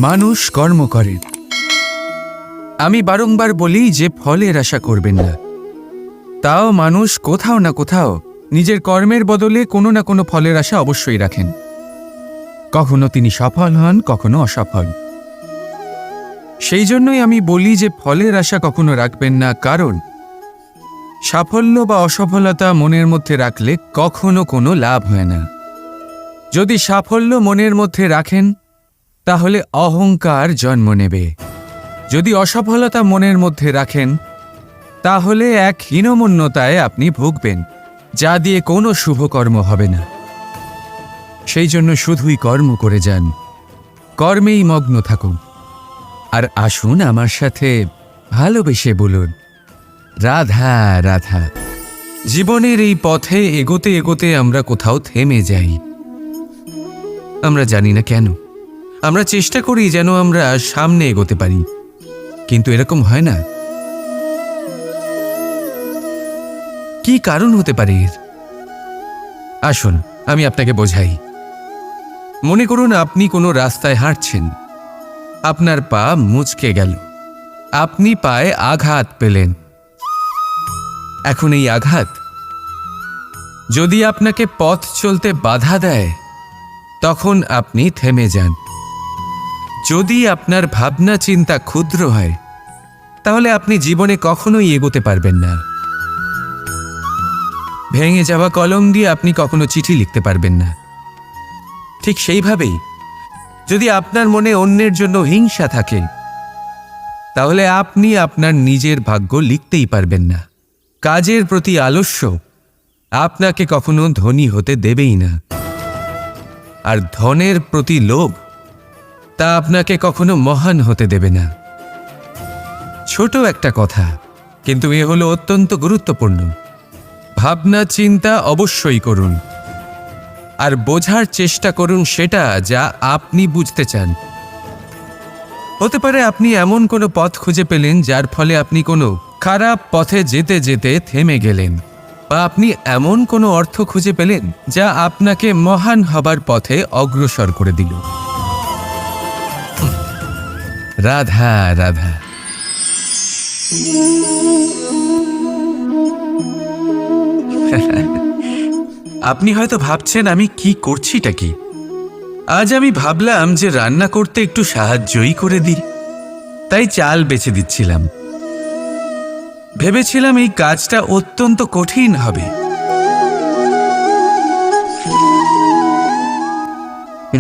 মানুষ কর্ম করে। আমি বারংবার বলি যে ফলের আশা করবেন না। তাও মানুষ কোথাও না কোথাও নিজের কর্মের বদলে কোনো না কোনো ফলের আশা অবশ্যই রাখেন। কখনো তিনি সফল হন, কখনো অসফল। সেই জন্যই আমি বলি যে ফলের আশা কখনো রাখবেন না, কারণ সাফল্য বা অসফলতা মনের মধ্যে রাখলে কখনো কোনো লাভ হয় না। যদি সাফল্য মনের মধ্যে রাখেন তাহলে অহংকার জন্ম নেবে। যদি অসফলতা মনের মধ্যে রাখেন তাহলে এক হীনমন্যতায় আপনি ভুগবেন, যা দিয়ে কোনো শুভকর্ম হবে না। সেই জন্য শুধুই কর্ম করে যান, কর্মেই মগ্ন থাকুন। আর আসুন আমার সাথে ভালোবেসে বলুন, রাধা রাধা। জীবনের এই পথে এগোতে এগোতে আমরা কোথাও থেমে যাই। আমরা জানি না কেন। আমরা চেষ্টা করি যেন আমরা সামনে এগোতে পারি, কিন্তু এরকম হয় না। কি কারণ হতে পারে এর? আসুন আমি আপনাকে বোঝাই। মনে করুন আপনি কোনো রাস্তায় হাঁটছেন, আপনার পা মুচকে গেল, আপনি পায়ে আঘাত পেলেন। এখন এই আঘাত যদি আপনাকে পথ চলতে বাধা দেয় তখন আপনি থেমে যান। যদি আপনার ভাবনা চিন্তা ক্ষুদ্র হয় তাহলে আপনি জীবনে কখনোই এগোতে পারবেন না। ভেঙে যাওয়া কলম দিয়ে আপনি কখনো চিঠি লিখতে পারবেন না। ঠিক সেইভাবেই যদি আপনার মনে অন্যের জন্য হিংসা থাকে তাহলে আপনি আপনার নিজের ভাগ্য লিখতেই পারবেন না। কাজের প্রতি আলস্য আপনাকে কখনো ধনী হতে দেবেই না, আর ধনের প্রতি লোভ তা আপনাকে কখনো মহান হতে দেবে না। ছোট একটা কথা, কিন্তু এ হলো অত্যন্ত গুরুত্বপূর্ণ। ভাবনা চিন্তা অবশ্যই করুন, আর বোঝার চেষ্টা করুন সেটা যা আপনি বুঝতে চান। হতে পারে আপনি এমন কোনো পথ খুঁজে পেলেন যার ফলে আপনি কোনো খারাপ পথে যেতে যেতে থেমে গেলেন, বা আপনি এমন কোনো অর্থ খুঁজে পেলেন যা আপনাকে মহান হবার পথে অগ্রসর করে দিল। রাধা রাধা। আপনি হয়তো ভাবছেন আমি কি করছিটা কি। আজ আমি ভাবলাম যে রান্না করতে একটু সাহায্যই করে দিই, তাই চাল বেছে দিচ্ছিলাম। ভেবেছিলাম এই কাজটা অত্যন্ত কঠিন হবে।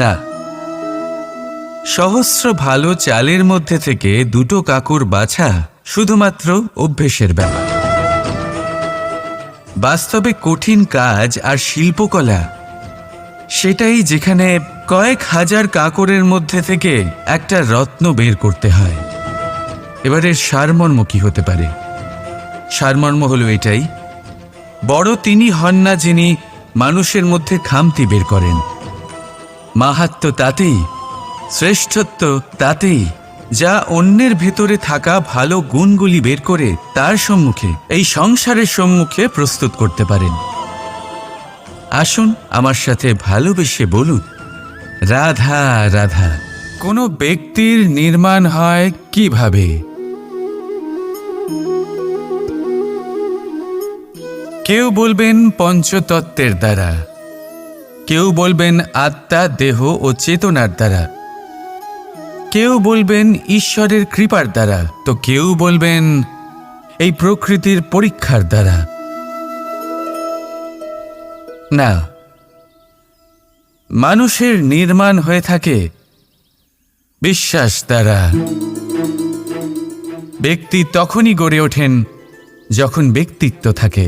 না, সহস্র ভালো চালের মধ্যে থেকে দুটো কাকুর বাছা শুধুমাত্র অভ্যেসের ব্যাপার। বাস্তবে কঠিন কাজ আর শিল্পকলা সেটাই যেখানে কয়েক হাজার কাকরের মধ্যে থেকে একটা রত্ন বের করতে হয়। এবারের সারমর্ম কি হতে পারে? সারমর্ম হলো এটাই, বড় তিনি হন না যিনি মানুষের মধ্যে খামতি বের করেন। মাহাত্ম্য তাতেই, শ্রেষ্ঠত্ব তাতেই যা অন্যের ভেতরে থাকা ভালো গুণগুলি বের করে তার সম্মুখে, এই সংসারের সম্মুখে প্রস্তুত করতে পারেন। আসুন আমার সাথে ভালোবেসে বলুন, রাধা রাধা। কোনো ব্যক্তির নির্মাণ হয় কিভাবে? কেউ বলবেন পঞ্চতত্ত্বের দ্বারা, কেউ বলবেন আত্মা, দেহ ও চেতনার দ্বারা, কেউ বলবেন ঈশ্বরের কৃপার দ্বারা, তো কেউ বলবেন এই প্রকৃতির পরীক্ষার দ্বারা। না, মানুষের নির্মাণ হয়ে থাকে বিশ্বাস দ্বারা। ব্যক্তি তখনই গড়ে ওঠেন যখন ব্যক্তিত্ব থাকে,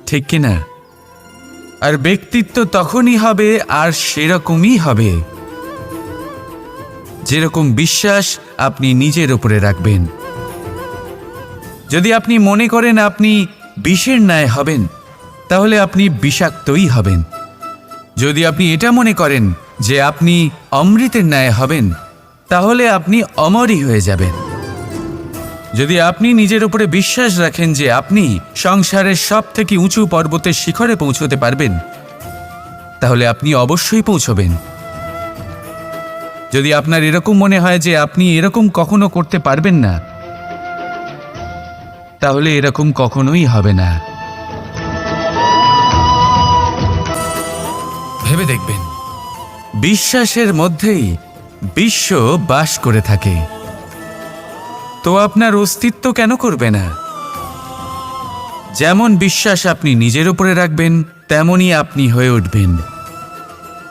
ঠিক কিনা? আর ব্যক্তিত্ব তখনই হবে আর সেরকমই হবে যেরকম বিশ্বাস আপনি নিজের উপরে রাখবেন। যদি আপনি মনে করেন আপনি বিষের ন্যায় হবেন তাহলে আপনি বিষাক্তই হবেন। যদি আপনি এটা মনে করেন যে আপনি অমৃতের ন্যায় হবেন তাহলে আপনি অমরই হয়ে যাবেন। যদি আপনি নিজের উপরে বিশ্বাস রাখেন যে আপনি সংসারের সব থেকে উঁচু পর্বতের শিখরে পৌঁছতে পারবেন তাহলে আপনি অবশ্যই পৌঁছবেন। যদি আপনার এরকম মনে হয় যে আপনি এরকম কখনো করতে পারবেন না, তাহলে এরকম কখনোই হবে না। ভেবে দেখবেন, বিশ্বাসের মধ্যেই বিশ্ব বাস করে থাকে। তো আপনার অস্তিত্ব কেন করবে না? যেমন বিশ্বাস আপনি নিজের উপরে রাখবেন, তেমনই আপনি হয়ে উঠবেন।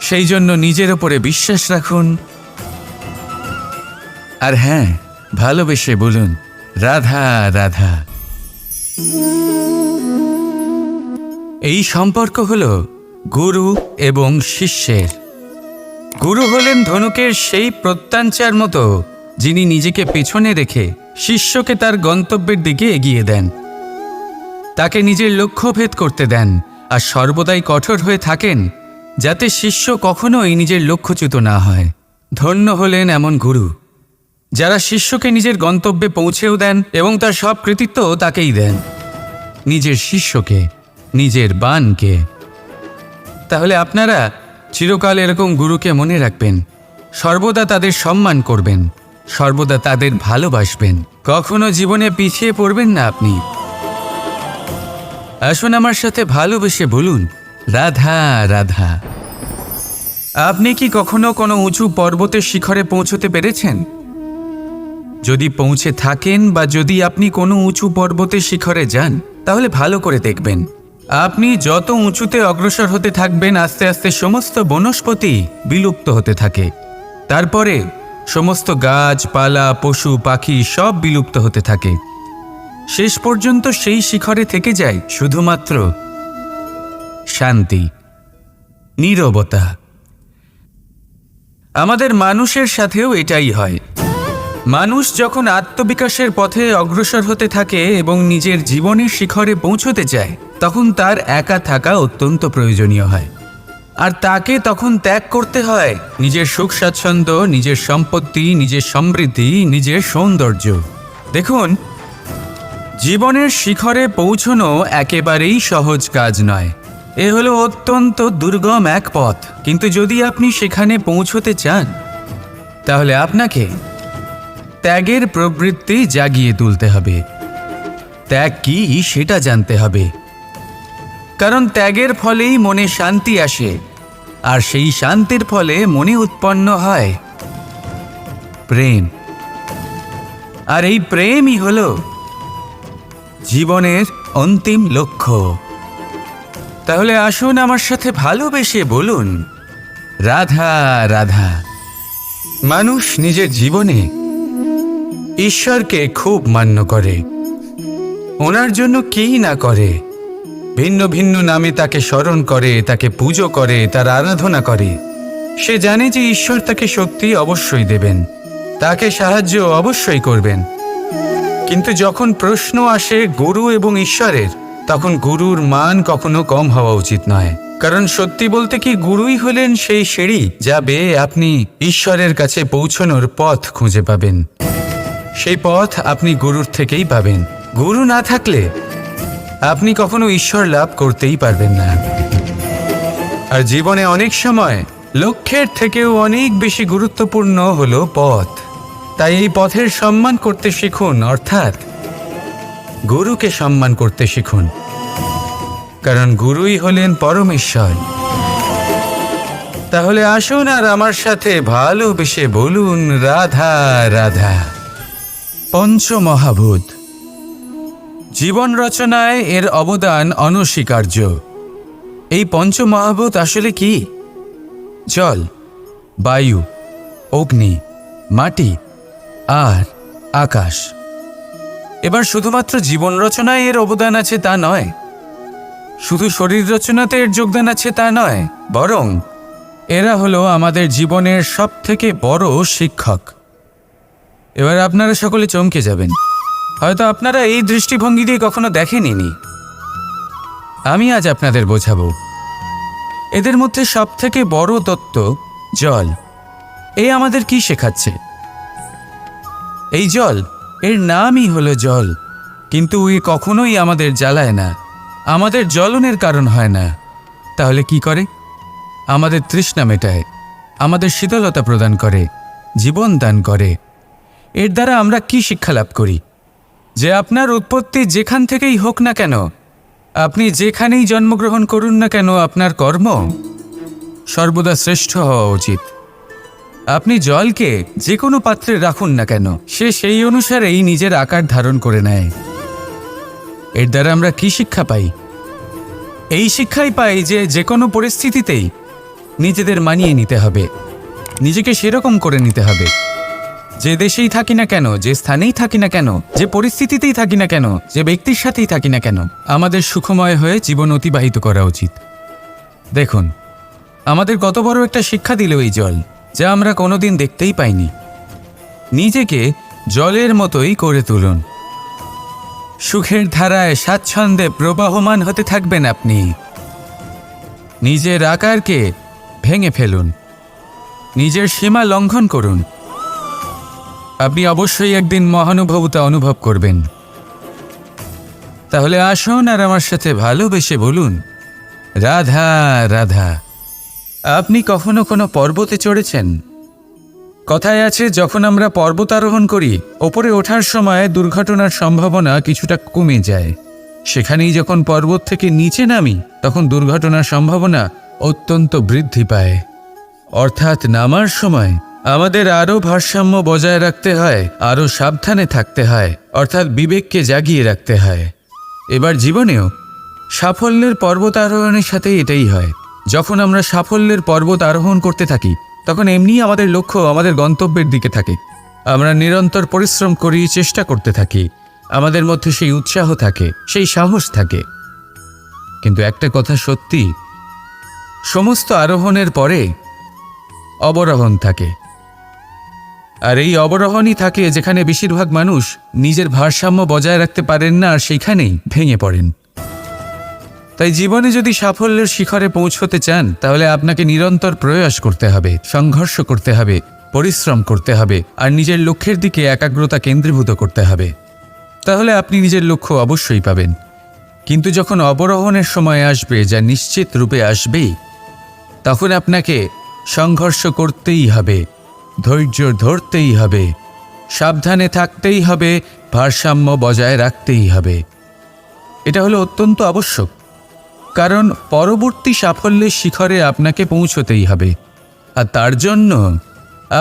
সেই জন্য নিজের উপরে বিশ্বাস রাখুন। আর হ্যাঁ, ভালোবেসে বলুন, রাধা রাধা। এই সম্পর্ক হলো গুরু এবং শিষ্যের। গুরু হলেন ধনুকের সেই প্রত্যঞ্চার মতো, যিনি নিজেকে পেছনে রেখে শিষ্যকে তার গন্তব্যের দিকে এগিয়ে দেন, তাকে নিজের লক্ষ্য ভেদ করতে দেন, আর সর্বদাই কঠোর হয়ে থাকেন যাতে শিষ্য কখনোই নিজের লক্ষ্যচ্যুত না হয়। ধন্য হলেন এমন গুরু যারা শিষ্যকে নিজের গন্তব্যে পৌঁছেও দেন এবং তার সব কৃতিত্ব তাকেই দেন, নিজের শিষ্যকে, নিজের বাণকে। তাহলে আপনারা চিরকাল এরকম গুরুকে মনে রাখবেন, সর্বদা তাদের সম্মান করবেন, সর্বদা তাদের ভালোবাসবেন, কখনো জীবনে পিছিয়ে পড়বেন না আপনি। আসুন আমার সাথে ভালোবেসে বলুন, রাধা রাধা। আপনি কি কখনো কোনো উঁচু পর্বতের শিখরে পৌঁছতে পেরেছেন? যদি পৌঁছে থাকেন বা যদি আপনি কোনো উঁচু পর্বতের শিখরে যান, তাহলে ভালো করে দেখবেন, আপনি যত উঁচুতে অগ্রসর হতে থাকবেন, আস্তে আস্তে সমস্ত বনস্পতি বিলুপ্ত হতে থাকে। তারপরে সমস্ত গাছপালা, পশু পাখি সব বিলুপ্ত হতে থাকে। শেষ পর্যন্ত সেই শিখরে থেকে যায় শুধুমাত্র শান্তি, নীরবতা। আমাদের মানুষের সাথেও এটাই হয়। মানুষ যখন আত্মবিকাশের পথে অগ্রসর হতে থাকে এবং নিজের জীবনের শিখরে পৌঁছতে চায়, তখন তার একা থাকা অত্যন্ত প্রয়োজনীয় হয়। আর তাকে তখন ত্যাগ করতে হয় নিজের সুখ স্বাচ্ছন্দ্য, নিজের সম্পত্তি, নিজের সমৃদ্ধি, নিজের সৌন্দর্য। দেখুন, জীবনের শিখরে পৌঁছনো একেবারেই সহজ কাজ নয়। এ হলো অত্যন্ত দুর্গম এক পথ। কিন্তু যদি আপনি সেখানে পৌঁছতে চান, তাহলে আপনাকে ত্যাগের প্রবৃত্তি জাগিয়ে তুলতে হবে। ত্যাগ কি সেটা জানতে হবে, কারণ ত্যাগের ফলেই মনে শান্তি আসে, আর সেই শান্তির ফলে মনে উৎপন্ন হয় প্রেম। আর এই প্রেমই হলো জীবনের অন্তিম লক্ষ্য। তাহলে আসুন আমার সাথে ভালোবেসে বলুন, রাধা রাধা। মানুষ নিজের জীবনে ঈশ্বরকে খুব মান্য করে, ওনার জন্য কেই না করে, ভিন্ন ভিন্ন নামে তাকে স্মরণ করে, তাকে পুজো করে, তার আরাধনা করে। সে জানে যে ঈশ্বর তাকে শক্তি অবশ্যই দেবেন, তাকে সাহায্য অবশ্যই করবেন। কিন্তু যখন প্রশ্ন আসে গুরু এবং ঈশ্বরের, তখন গুরুর মান কখনো কম হওয়া উচিত নয়। কারণ সত্যি বলতে কি, গুরুই হলেন সেই সিঁড়ি যা বেয়ে আপনি ঈশ্বরের কাছে পৌঁছানোর পথ খুঁজে পাবেন। সেই পথ আপনি গুরুর থেকেই পাবেন। গুরু না থাকলে আপনি কখনো ঈশ্বর লাভ করতেই পারবেন না। আর জীবনে অনেক সময় লক্ষ্যের থেকেও অনেক বেশি গুরুত্বপূর্ণ হলো পথ। তাই এই পথের সম্মান করতে শিখুন, অর্থাৎ গুরুকে সম্মান করতে শিখুন, কারণ গুরুই হলেন পরমেশ্বর। তাহলে আসুন আর আমার সাথে ভালোবেসে বলুন, রাধা রাধা। পঞ্চমহাভূত। জীবন রচনায় এর অবদান অনস্বীকার্য। এই পঞ্চমহাভূত আসলে কি? জল, বায়ু, অগ্নি, মাটি আর আকাশ। এবার শুধুমাত্র জীবন রচনায় এর অবদান আছে তা নয়, শুধু শরীর রচনাতে এর যোগদান আছে তা নয়, বরং এরা হলো আমাদের জীবনের সবথেকে বড় শিক্ষক। এবার আপনারা সকলে চমকে যাবেন, হয়তো আপনারা এই দৃষ্টিভঙ্গি দিয়ে কখনো দেখেননি। আমি আজ আপনাদের বোঝাবো। এদের মধ্যে সবথেকে বড় তত্ত্ব জল। এ আমাদের কি শেখাচ্ছে? এই জল, এর নামই হলো জল, কিন্তু এ কখনোই আমাদের জ্বালায় না, আমাদের জ্বলনের কারণ হয় না। তাহলে কি করে? আমাদের তৃষ্ণা মেটায়, আমাদের শীতলতা প্রদান করে, জীবন দান করে। এর দ্বারা আমরা কি শিক্ষা লাভ করি? যে আপনার উৎপত্তি যেখান থেকেই হোক না কেন, আপনি যেখানেই জন্মগ্রহণ করুন না কেন, আপনার কর্ম সর্বদা শ্রেষ্ঠ হওয়া উচিত। আপনি জলকে যে কোনো পাত্রে রাখুন না কেন, সে সেই অনুসারেই নিজের আকার ধারণ করে নেয়। এর দ্বারা আমরা কি শিক্ষা পাই? এই শিক্ষাই পাই যে যে কোনো পরিস্থিতিতেই নিজেদের মানিয়ে নিতে হবে, নিজেকে সেরকম করে নিতে হবে। যে দেশেই থাকি না কেন, যে স্থানেই থাকি না কেন, যে পরিস্থিতিতেই থাকি না কেন, যে ব্যক্তির সাথেই থাকি না কেন, আমাদের সুখময় হয়ে জীবন অতিবাহিত করা উচিত। দেখুন, আমাদের কত বড় একটা শিক্ষা দিল এই জল, যা আমরা কোনোদিন দেখতেই পাইনি। নিজেকে জলের মতোই করে তুলুন। সুখের ধারায় স্বাচ্ছন্দ্যে প্রবাহমান হতে থাকবেন আপনি। নিজের আকারকে ভেঙে ফেলুন, নিজের সীমা লঙ্ঘন করুন। আপনি অবশ্যই একদিন মহানুভবতা অনুভব করবেন। তাহলে আসুন আর আমার সাথে ভালোবেসে বলুন, রাধা রাধা। আপনি কখনো কোনো পর্বতে চড়েছেন? কথায় আছে, যখন আমরা পর্বতারোহণ করি, ওপরে ওঠার সময় দুর্ঘটনার সম্ভাবনা কিছুটা কমে যায়। সেখানেই যখন পর্বত থেকে নিচে নামি, তখন দুর্ঘটনার সম্ভাবনা অত্যন্ত বৃদ্ধি পায়। অর্থাৎ নামার সময় আমাদের আরও ভারসাম্য বজায় রাখতে হয়, আরও সাবধানে থাকতে হয়, অর্থাৎ বিবেককে জাগিয়ে রাখতে হয়। এবার জীবনেও সাফল্যের পর্বত আরোহণের সাথে এটাই হয়। যখন আমরা সাফল্যের পর্বত আরোহণ করতে থাকি, তখন এমনিই আমাদের লক্ষ্য আমাদের গন্তব্যের দিকে থাকে। আমরা নিরন্তর পরিশ্রম করি, চেষ্টা করতে থাকি, আমাদের মধ্যে সেই উৎসাহ থাকে, সেই সাহস থাকে। কিন্তু একটা কথা সত্যি, সমস্ত আরোহণের পরে অবরোহণ থাকে। আর এই অবরোহণই থাকে যেখানে বেশিরভাগ মানুষ নিজের ভারসাম্য বজায় রাখতে পারেন না, আর সেইখানেই ভেঙে পড়েন। তাই জীবনে যদি সাফল্যের শিখরে পৌঁছতে চান, তাহলে আপনাকে নিরন্তর প্রয়াস করতে হবে, সংঘর্ষ করতে হবে, পরিশ্রম করতে হবে, আর নিজের লক্ষ্যের দিকে একাগ্রতা কেন্দ্রীভূত করতে হবে। তাহলে আপনি নিজের লক্ষ্য অবশ্যই পাবেন। কিন্তু যখন অবরোহণের সময় আসবে, যা নিশ্চিত রূপে আসবেই, তখন আপনাকে সংঘর্ষ করতেই হবে, ধৈর্য ধরতেই হবে, সাবধানে থাকতেই হবে, ভারসাম্য বজায় রাখতেই হবে। এটা হলো অত্যন্ত আবশ্যক, কারণ পরবর্তী সাফল্যের শিখরে আপনাকে পৌঁছতেই হবে, আর তার জন্য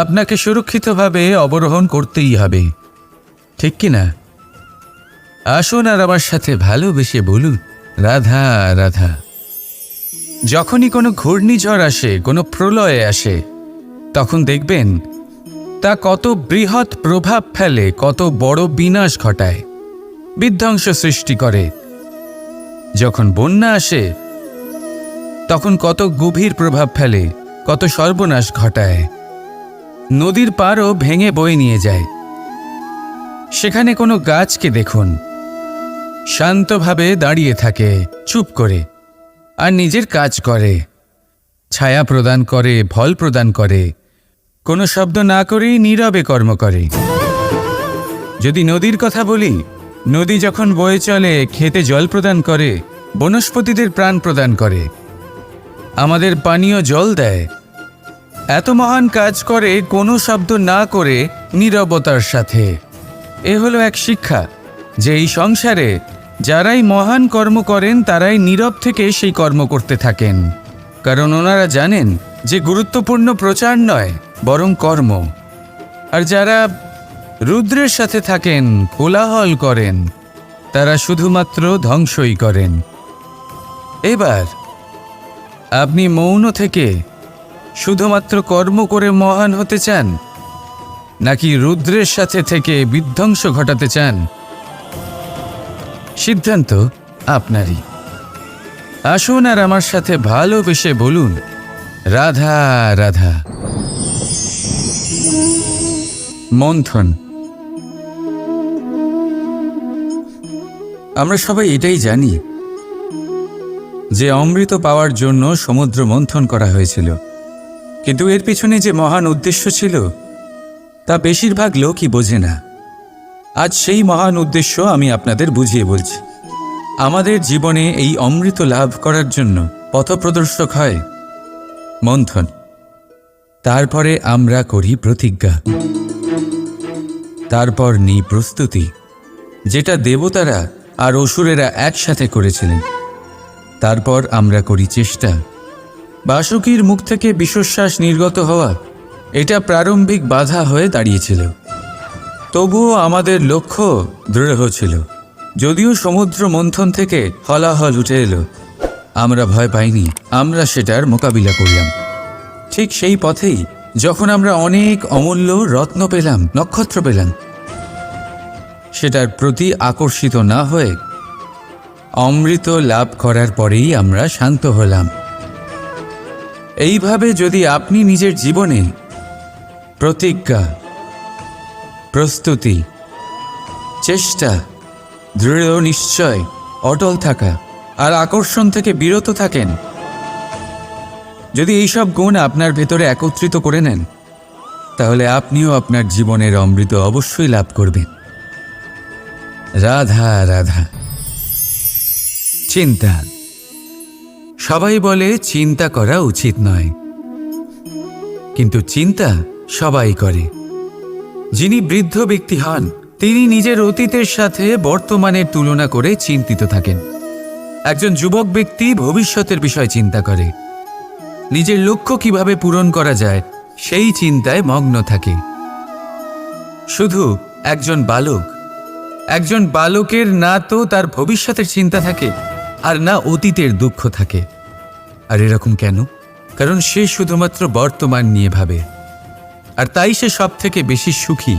আপনাকে সুরক্ষিতভাবে অবরোহণ করতেই হবে। ঠিক কি না? আসুন আর আমার সাথে ভালোবেসে বলুন, রাধা রাধা। যখনই কোনো ঘূর্ণিঝড় আসে, কোনো প্রলয় আসে, তখন দেখবেন তা কত বৃহৎ প্রভাব ফেলে, কত বড় বিনাশ ঘটায়, বিধ্বংস সৃষ্টি করে। যখন বন্যা আসে, তখন কত গভীর প্রভাব ফেলে, কত সর্বনাশ ঘটায়। নদীর পাড়ও ভেঙে বয়ে নিয়ে যায়। সেখানে কোনো গাছকে দেখুন, শান্তভাবে দাঁড়িয়ে থাকে, চুপ করে, আর নিজের কাজ করে, ছায়া প্রদান করে, ফল প্রদান করে, কোনো শব্দ না করেই নীরবে কর্ম করে। যদি নদীর কথা বলি, নদী যখন বয়ে চলে, খেতে জল প্রদান করে, বনস্পতিদের প্রাণ প্রদান করে, আমাদের পানীয় জল দেয়। এত মহান কাজ করে কোনো শব্দ না করে, নীরবতার সাথে। এ হলো এক শিক্ষা, যে এই সংসারে যারাই মহান কর্ম করেন, তারাই নীরব থেকে সেই কর্ম করতে থাকেন। কারণ ওনারা জানেন যে গুরুত্বপূর্ণ প্রচার নয়, বরং কর্ম। আর যারা রুদ্রের সাথে থাকেন, কোলাহল করেন, তারা শুধুমাত্র ধ্বংসই করেন। এবার আপনি মৌন থেকে শুধুমাত্র কর্ম করে মহান হতে চান, নাকি রুদ্রের সাথে থেকে বিধ্বংস ঘটাতে চান? সিদ্ধান্ত আপনারই। আসুন আর আমার সাথে ভালোবেসে বলুন, রাধা রাধা। মন্থন। আমরা সবাই এটাই জানি যে অমৃত পাওয়ার জন্য সমুদ্র মন্থন করা হয়েছিল, কিন্তু এর পিছনে যে মহান উদ্দেশ্য ছিল, তা বেশিরভাগ লোকই বোঝে না। আজ সেই মহান উদ্দেশ্য আমি আপনাদের বুঝিয়ে বলছি। আমাদের জীবনে এই অমৃত লাভ করার জন্য পথপ্রদর্শক হয় মন্থন। তারপরে আমরা করি প্রতিজ্ঞা, তারপর নিই প্রস্তুতি, যেটা দেবতারা আর অসুরেরা একসাথে করেছিলেন। তারপর আমরা করি চেষ্টা। বাসুকীর মুখ থেকে বিশ্বশ্বাস নির্গত হওয়া এটা প্রারম্ভিক বাধা হয়ে দাঁড়িয়েছিল। তবুও আমাদের লক্ষ্য দৃঢ় ছিল। যদিও সমুদ্র মন্থন থেকে হলাহল উঠে এলো, আমরা ভয় পাইনি, আমরা সেটার মোকাবিলা করলাম। ঠিক সেই পথেই যখন আমরা অনেক অমূল্য রত্ন পেলাম, নক্ষত্র পেলাম, সেটার প্রতি আকর্ষিত না হয়ে অমৃত লাভ করার পরেই আমরা শান্ত হলাম। এইভাবে যদি আপনি নিজের জীবনে প্রতিজ্ঞা, প্রস্তুতি, চেষ্টা, দৃঢ় নিশ্চয়, অটল থাকা আর আকর্ষণ থেকে বিরত থাকেন, যদি এইসব গুণ আপনার ভেতরে একত্রিত করে নেন, তাহলে আপনিও আপনার জীবনের অমৃত অবশ্যই লাভ করবেন। রাধা রাধা। চিন্তা। সবাই বলে চিন্তা করা উচিত নয়, কিন্তু চিন্তা সবাই করে। যিনি বৃদ্ধ ব্যক্তি হন, তিনি নিজের অতীতের সাথে বর্তমানের তুলনা করে চিন্তিত থাকেন। একজন যুবক ব্যক্তি ভবিষ্যতের বিষয় চিন্তা করে, নিজের লক্ষ্য কিভাবে পূরণ করা যায় সেই চিন্তায় মগ্ন থাকে। শুধু একজন বালকের না তো তার ভবিষ্যতের চিন্তা থাকে আর না অতীতের দুঃখ থাকে। আর এরকম কেন? কারণ সে শুধুমাত্র বর্তমান নিয়ে ভাবে, আর তাই সে সব থেকে বেশি সুখী।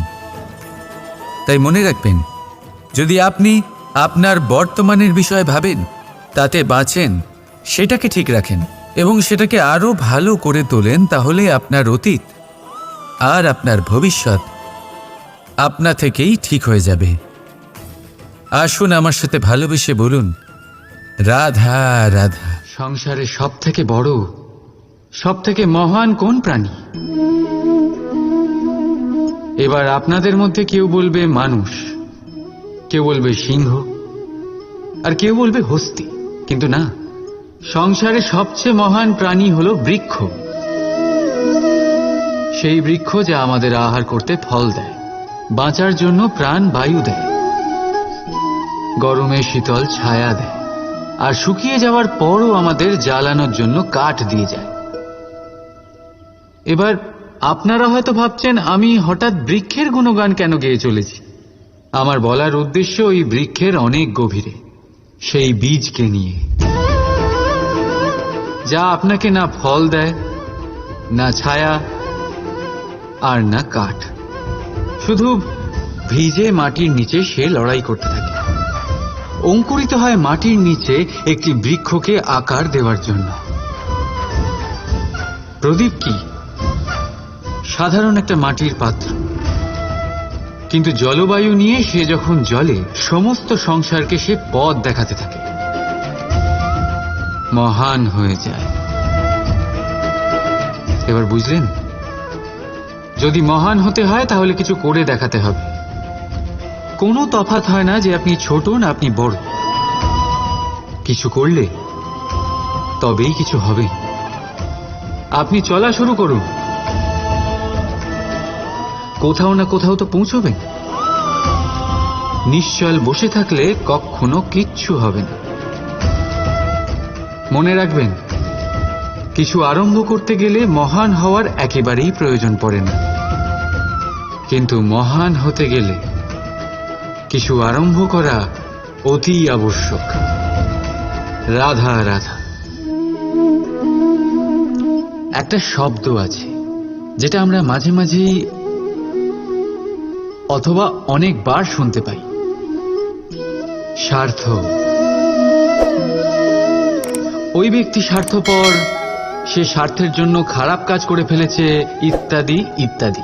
তাই মনে রাখবেন, যদি আপনি আপনার বর্তমানের বিষয়ে ভাবেন, তাতে বাঁচেন, সেটাকে ঠিক রাখেন এবং সেটাকে আরো ভালো করে তোলেন, তাহলে আপনার অতীত আর আপনার ভবিষ্যৎ আপনা থেকেই ঠিক হয়ে যাবে। আসুন আমার সাথে ভালোবেসে বলুন, রাধা রাধা। সংসারে সব থেকে বড়, সব থেকে মহান কোন প্রাণী? এবার আপনাদের মধ্যে কেউ বলবে মানুষ, কেউ বলবে সিংহ, আর কেউ বলবে হস্তি। কিন্তু না, সংসারে সবচেয়ে মহান প্রাণী হলো বৃক্ষ। সেই বৃক্ষ যা আমাদের আহার করতে ফল দেয়, বাঁচার জন্য প্রাণ বায়ু দেয়, গরমে শীতল ছায়া দেয়, আর শুকিয়ে যাওয়ার পরও আমাদের জ্বালানোর জন্য কাঠ দিয়ে যায়। এবার আপনারা হয়তো ভাবছেন, আমি হঠাৎ বৃক্ষের গুণগান কেন গেয়ে চলেছি? আমার বলার উদ্দেশ্য ওই বৃক্ষের অনেক গভীরে, সেই বীজকে নিয়ে, যা আপনাকে না ফল দেয়, না ছায়া, আর না কাঠ। শুধু ভিজে মাটির নিচে সে লড়াই করতে থাকে, অঙ্কুরিত হয় মাটির নিচে একটি বৃক্ষকে আকার দেওয়ার জন্য। প্রদীপ কি? সাধারণ একটা মাটির পাত্র, কিন্তু জলবায়ু নিয়ে সে যখন জ্বলে, সমস্ত সংসারকে সে পথ দেখাতে থাকে, মহান হয়ে যায়। এবার বুঝলেন? যদি মহান হতে হয় তাহলে কিছু করে দেখাতে হবে। কোনো তফাৎ হয় না যে আপনি ছোট না আপনি বড়। কিছু করলে তবেই কিছু হবে। আপনি চলা শুরু করুন, কোথাও না কোথাও তো পৌঁছবেন। নিশ্চল বসে থাকলে কখনো কিচ্ছু হবে না। মনে রাখবেন, কিছু আরম্ভ করতে গেলে মহান হওয়ার একেবারেই প্রয়োজন পড়ে না, কিন্তু মহান হতে গেলে কিছু আরম্ভ করা অতি আবশ্যক। রাধা রাধা। একটা শব্দ আছে যেটা আমরা মাঝে মাঝেই অথবা অনেকবার শুনতে পাই, স্বার্থ। ওই ব্যক্তি স্বার্থপর, সে স্বার্থের জন্য খারাপ কাজ করে ফেলেছে, ইত্যাদি ইত্যাদি।